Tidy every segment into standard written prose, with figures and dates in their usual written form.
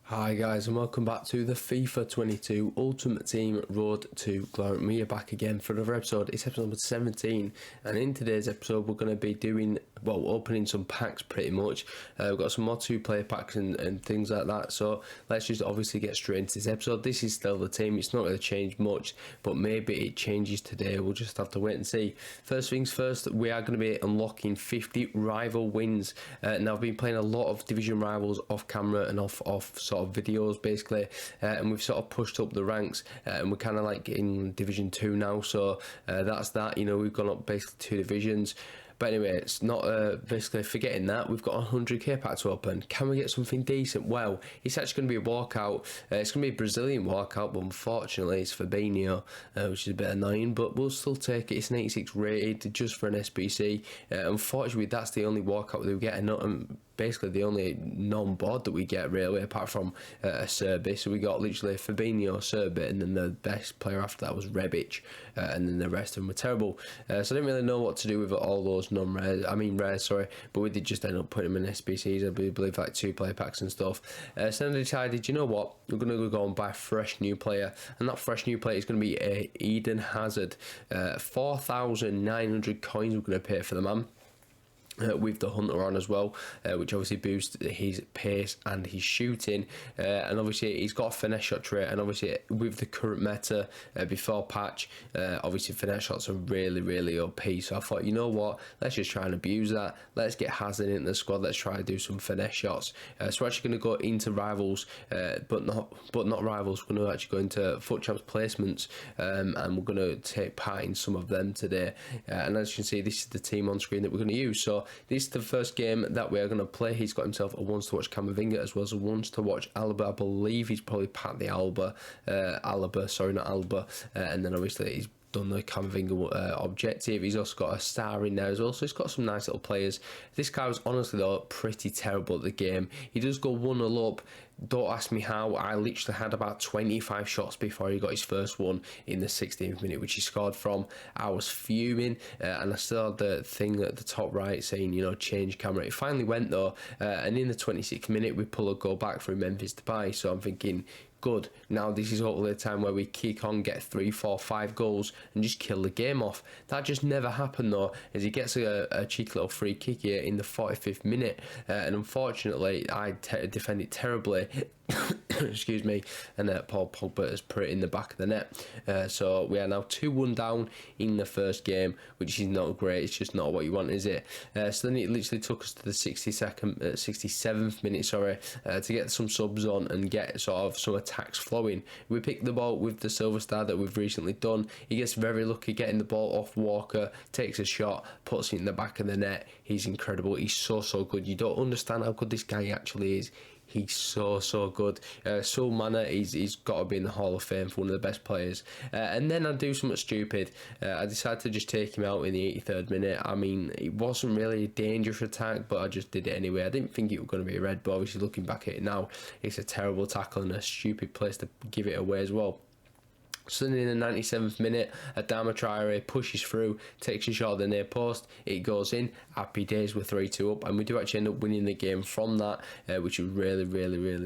Hi guys, and welcome back to the FIFA 22 Ultimate Team Road to Glory. We are back again for another episode. It's episode number 17, and in today's episode we're going to be doing, well, opening some packs pretty much. We've got some more 2-player packs and things like that, so let's just obviously get straight into this episode. This is still the team, it's not really changed much, but maybe it changes today. We'll just have to wait and see. First things first, we are going to be unlocking 50 rival wins. Now I've been playing a lot of division rivals off camera and off sort of videos basically, and we've sort of pushed up the ranks, and we're kind of like in division 2 now, so that's that, you know, we've gone up basically 2 divisions. But anyway, it's not basically forgetting that we've got a 100k pack to open. Can we get something decent? Well, it's actually going to be a walkout. It's going to be a Brazilian walkout, but unfortunately it's Fabinho, which is a bit annoying, but we'll still take it. It's an 86 rated just for an SBC. Unfortunately, that's the only walkout that we get, and basically the only non-board that we get really, apart from a Serbi. So we got literally Fabinho, Serbi, and then the best player after that was Rebic, and then the rest of them were terrible. So I didn't really know what to do with all those rares, sorry, but we did just end up putting them in SBCs, I believe, like 2-player packs and stuff. So then I decided, you know what, we're going to go and buy a fresh new player, and that fresh new player is going to be Eden Hazard. 4,900 coins we're going to pay for the man. With the Hunter on as well, which obviously boosts his pace and his shooting, and obviously he's got a finesse shot trait, and obviously with the current meta before patch, obviously finesse shots are really OP, so I thought, you know what, let's just try and abuse that. Let's get Hazard into the squad, let's try to do some finesse shots. So we're actually going to go into rivals, but not rivals. We're going to actually go into FUT Champs placements, and we're going to take part in some of them today, and as you can see, this is the team on screen that we're going to use. So this is the first game that we are going to play. He's got himself a once to watch Camavinga as well as a once to watch Alaba. I believe he's probably packed the Alaba, sorry, not Alba, and then obviously he's done the Camavinga objective. He's also got a star in there as well, so he's got some nice little players. This guy was honestly though pretty terrible at the game. He does go 1-0 up. Don't ask me how. I literally had about 25 shots before he got his first one in the 16th minute, which he scored from. I was fuming, and I still had the thing at the top right saying, you know, change camera. It finally went though, and in the 26th minute we pull a goal back through Memphis Depay, so I'm thinking, good, now this is hopefully a time where we kick on, get 3, 4, 5 goals and just kill the game off. That just never happened though, as he gets a cheeky little free kick here in the 45th minute, and unfortunately I defend it terribly. Excuse me, and Paul Pogba has put it in the back of the net. So we are now 2-1 down in the first game, which is not great. It's just not what you want, is it? So then it literally took us to the 67th minute, sorry, to get some subs on and get sort of some attacks flowing. We picked the ball with the silver star that we've recently done. He gets very lucky getting the ball off Walker, takes a shot, puts it in the back of the net. He's incredible. He's so good. You don't understand how good this guy actually is. He's so good. Sul Mana, he's got to be in the Hall of Fame for one of the best players. And then I do something stupid. I decided to just take him out in the 83rd minute. I mean, it wasn't really a dangerous attack, but I just did it anyway. I didn't think it was going to be a red, but obviously looking back at it now, it's a terrible tackle and a stupid place to give it away as well. So then in the 97th minute, Adama Traore pushes through, takes a shot at the near post, it goes in. Happy days, we're 3-2 up, and we do actually end up winning the game from that, which was really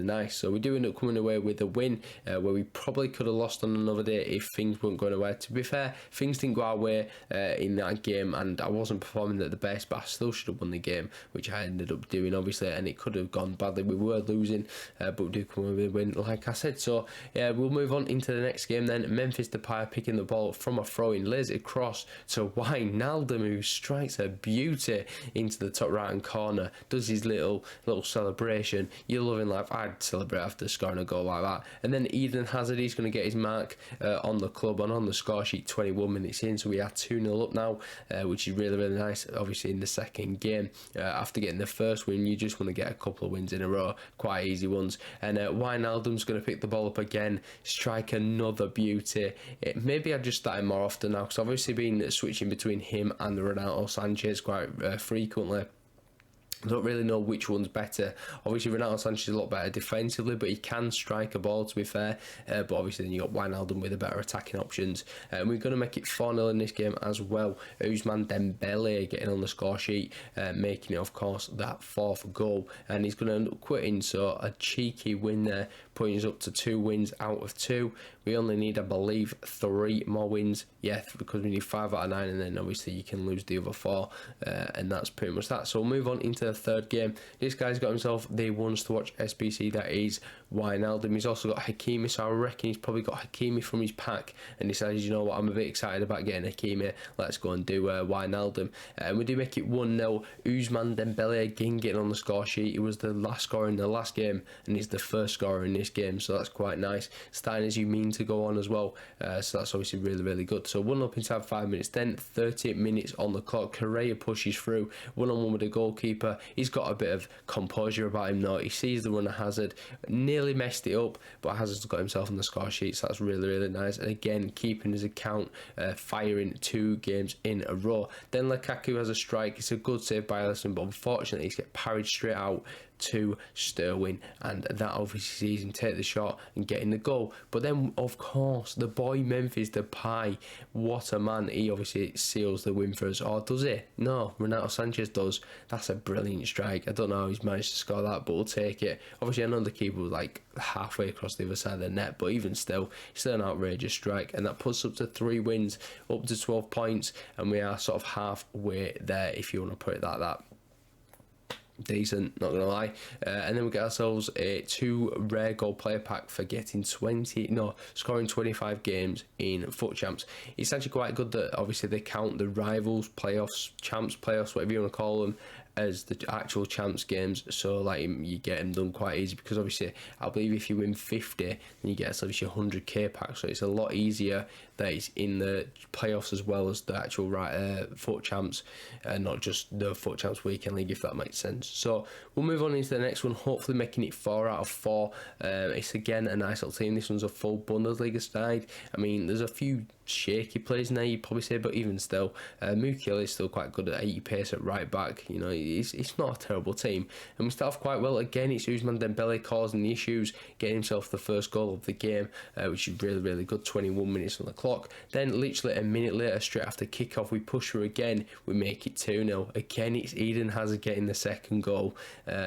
nice. So we do end up coming away with a win, where we probably could have lost on another day if things weren't going away. To be fair, things didn't go our way in that game, and I wasn't performing at the best, but I still should have won the game, which I ended up doing obviously, and it could have gone badly. We were losing, but we do come away with a win, like I said. So yeah, we'll move on into the next game then. Memphis Depay picking the ball from a throw-in, lays it across to Wijnaldum, who strikes a beauty into the top right-hand corner, does his little celebration. You're loving life. I'd celebrate after scoring a goal like that. And then Eden Hazard, he's going to get his mark on the club and on the score sheet 21 minutes in, so we are 2-0 up now, which is really nice. Obviously in the second game, after getting the first win, you just want to get a couple of wins in a row, quite easy ones. And Wijnaldum's going to pick the ball up again, strike another beauty. Maybe I just start him more often now, because I've obviously been switching between him and Renato Sanchez quite frequently. I don't really know which one's better. Obviously, Renato Sanchez is a lot better defensively, but he can strike a ball, to be fair. But obviously, then you got Wijnaldum with the better attacking options. And we're going to make it 4-0 in this game as well. Ousmane Dembele getting on the score sheet, making it, of course, that 4th goal. And he's going to end up quitting, so a cheeky win there, putting us up to 2 wins out of 2. We only need, I believe, 3 more wins. Yeah, because we need 5 out of 9, and then obviously you can lose the other 4. And that's pretty much that. So we'll move on into the 3rd game. This guy's got himself the ones to watch SBC, that is Wijnaldum. He's also got Hakimi, so I reckon he's probably got Hakimi from his pack and decided, you know what, I'm a bit excited about getting Hakimi, let's go and do Wijnaldum. And we do make it 1-0. Ousmane Dembele again getting on the score sheet. He was the last scorer in the last game, and he's the first scorer in this game, so that's quite nice. Starting as you mean to go on as well, so that's obviously really, really good. So 1-up inside 5 minutes, then 38 minutes on the clock. Correa pushes through, 1-on-1 with the goalkeeper. He's got a bit of composure about him now. He sees the run of Hazard, nearly messed it up, but Hazard's got himself on the score sheet, so that's really, really nice. And again, keeping his account, firing 2 games in a row. Then Lukaku has a strike. It's a good save by Alisson, but unfortunately he's get parried straight out to Sterling, and that obviously sees him take the shot and get in the goal. But then, of course, the boy Memphis Depay, what a man. He obviously seals the win for us. Or does he? No, Renato Sanchez does. That's a brilliant strike. I don't know how he's managed to score that, but we'll take it. Obviously, I know the keeper was like halfway across the other side of the net, but even still, it's still an outrageous strike, and that puts up to 3 wins, up to 12 points, and we are sort of halfway there, if you want to put it like that. Decent, not gonna lie. And then we get ourselves a 2 rare gold player pack for getting scoring 25 games in FUT Champs. It's actually quite good that obviously they count the rivals playoffs, champs playoffs, whatever you want to call them, as the actual champs games, so like you get them done quite easy, because obviously I believe if you win 50 then you get obviously 100k pack, so it's a lot easier that it's in the playoffs as well as the actual FUT Champs, and not just the FUT Champs Weekend League, if that makes sense. So we'll move on into the next one, hopefully making it 4 out of 4. It's again a nice little team. This one's a full Bundesliga side. I mean, there's a few shaky players now, you'd probably say, but even still, Mukiele is still quite good at 80 pace at right back. You know, it's not a terrible team, and we start off quite well. Again, it's Ousmane Dembele causing the issues, getting himself the first goal of the game, which is really, really good. 21 minutes on the clock. Then literally a minute later, straight after kick-off, we push through again, we make it 2-0. Again, it's Eden Hazard getting the second goal.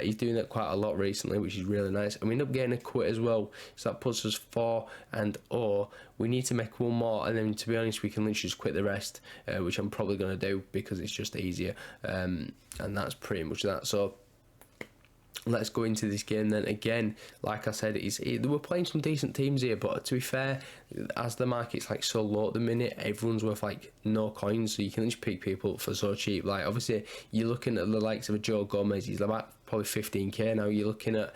He's doing that quite a lot recently, which is really nice, and we end up getting a quit as well, so that puts us 4-0. We need to make 1 more, and then, to be honest, we can literally just quit the rest, which I'm probably going to do because it's just easier, and that's pretty much that. So let's go into this game then. Again, like I said, we're playing some decent teams here, but to be fair, as the market's like so low at the minute, everyone's worth like no coins, so you can just pick people up for so cheap. Like obviously you're looking at the likes of a Joe Gomez, he's about probably 15k now. You're looking at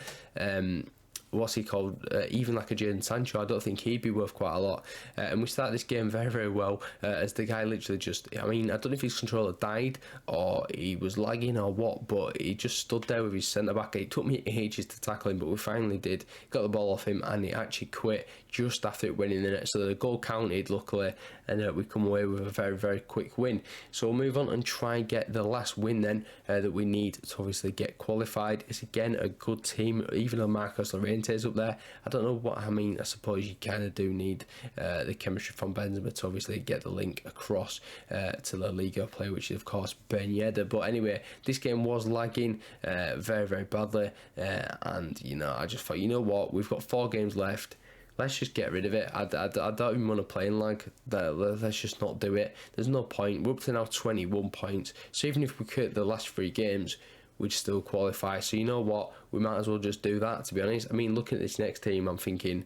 what's he called, even like a Jadon Sancho, I don't think he'd be worth quite a lot. And we start this game very, very well, as the guy literally just, I mean, I don't know if his controller died or he was lagging or what, but he just stood there with his centre back. It took me ages to tackle him, but we finally did, got the ball off him, and he actually quit just after it went in the net. So the goal counted, luckily, and we come away with a very, very quick win. So we'll move on and try and get the last win then that we need to obviously get qualified. It's again a good team, even though Marcos Llorente's up there. I don't know what I mean. I suppose you kind of do need the chemistry from Benzema to obviously get the link across to La Liga play, which is of course Ben Yedder. But anyway, this game was lagging very, very badly, and you know, I just thought, you know what, we've got 4 games left. Let's just get rid of it. I don't even want to play in lag. Let's just not do it. There's no point. We're up to now 21 points. So even if we quit the last 3 games, we'd still qualify. So you know what? We might as well just do that, to be honest. I mean, looking at this next team, I'm thinking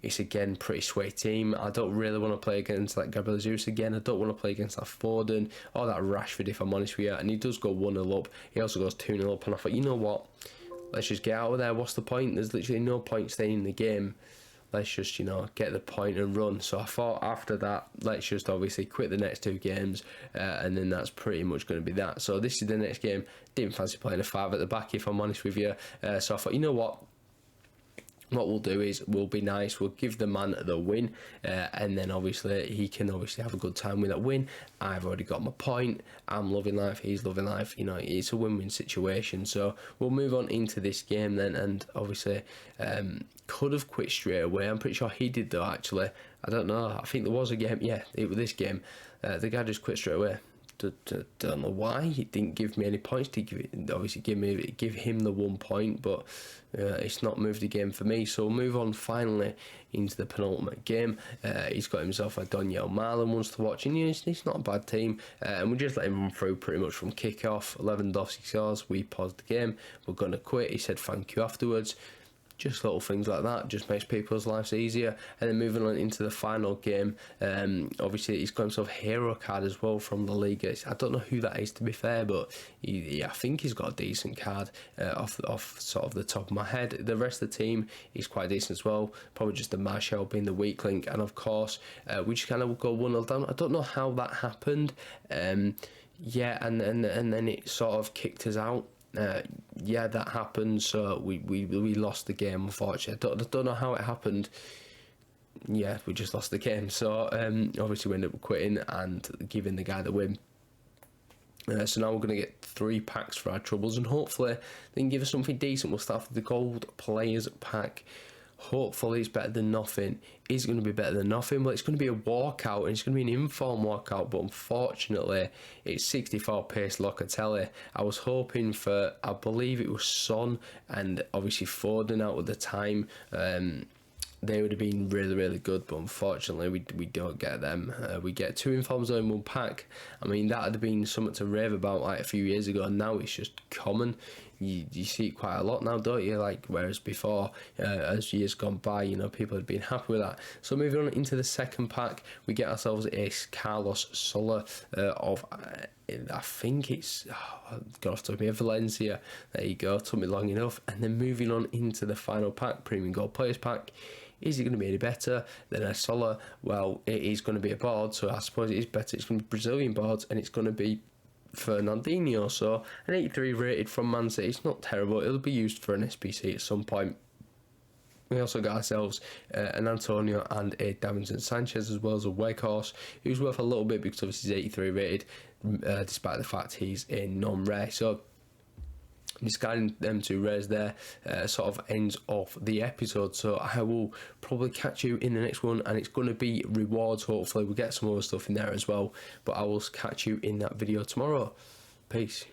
it's again pretty sway team. I don't really want to play against like Gabriel Jesus again. I don't want to play against that Foden or that Rashford, if I'm honest with you. And he does go 1-0 up. He also goes 2-0 up. And I thought, you know what? Let's just get out of there. What's the point? There's literally no point staying in the game. Let's just, you know, get the point and run. So I thought after that, let's just obviously quit the next 2 games, and then that's pretty much going to be that. So this is the next game. Didn't fancy playing a 5 at the back, if I'm honest with you. So I thought, you know what, what we'll do is we'll be nice, we'll give the man the win, and then obviously he can obviously have a good time with that win. I've already got my point, I'm loving life, he's loving life, you know, it's a win-win situation. So we'll move on into this game then, and obviously could have quit straight away. I'm pretty sure he did though, actually. I don't know, I think there was a game, yeah, it was this game, the guy just quit straight away. Don't know why he didn't give me any points. To give him the 1 point, but it's not moved the game for me. So we'll move on finally into the penultimate game. He's got himself a Daniel Marlon ones to watch, and it's not a bad team. And we just let him run through pretty much from kick-off. Lewandowski scores, we paused the game, we're going to quit. He said thank you afterwards. Just little things like that just makes people's lives easier. And then moving on into the final game, obviously he's got himself a hero card as well from the league. I don't know who that is, to be fair, but I think he's got a decent card off sort of the top of my head. The rest of the team is quite decent as well, probably just the Marshall being the weak link. And of course we just kind of go 1-0 down. I don't know how that happened, yeah, and then it sort of kicked us out. Yeah, that happened, so we lost the game, unfortunately. I don't know how it happened. Yeah, we just lost the game, so obviously we ended up quitting and giving the guy the win. So now we're going to get 3 packs for our troubles, and hopefully they can give us something decent. We'll start with the gold players pack. Hopefully it's better than nothing. Is going to be better than nothing, but it's going to be a walkout, and it's going to be an informed walkout. But unfortunately, it's 64 pace Locatelli. I was hoping for, I believe it was Son and obviously Foden out at the time. They would have been really, really good, but unfortunately we don't get them. We get 2 informs in 1 pack. I mean, that would have been something to rave about like a few years ago, and now it's just common. You see it quite a lot now, don't you? Like, whereas before, as years gone by, you know, people had been happy with that. So moving on into the second pack, we get ourselves a Carlos Soler of, I think it's, got off to me, Valencia. There you go, took me long enough. And then moving on into the final pack, Premium Gold Players pack. Is it going to be any better than a Soler? Well, it is going to be a board, so I suppose it is better. It's going to be Brazilian boards, and it's going to be Fernandinho. So an 83 rated from Man City. It's not terrible. It'll be used for an SBC at some point. We also got ourselves an Antonio and a Davinson Sanchez, as well as a Weghorst, who's worth a little bit because obviously he's 83 rated, despite the fact he's a non-rare. So discarding them 2 rares there sort of ends off the episode. So I will probably catch you in the next one, and it's going to be rewards. Hopefully we'll get some other stuff in there as well, but I will catch you in that video tomorrow. Peace.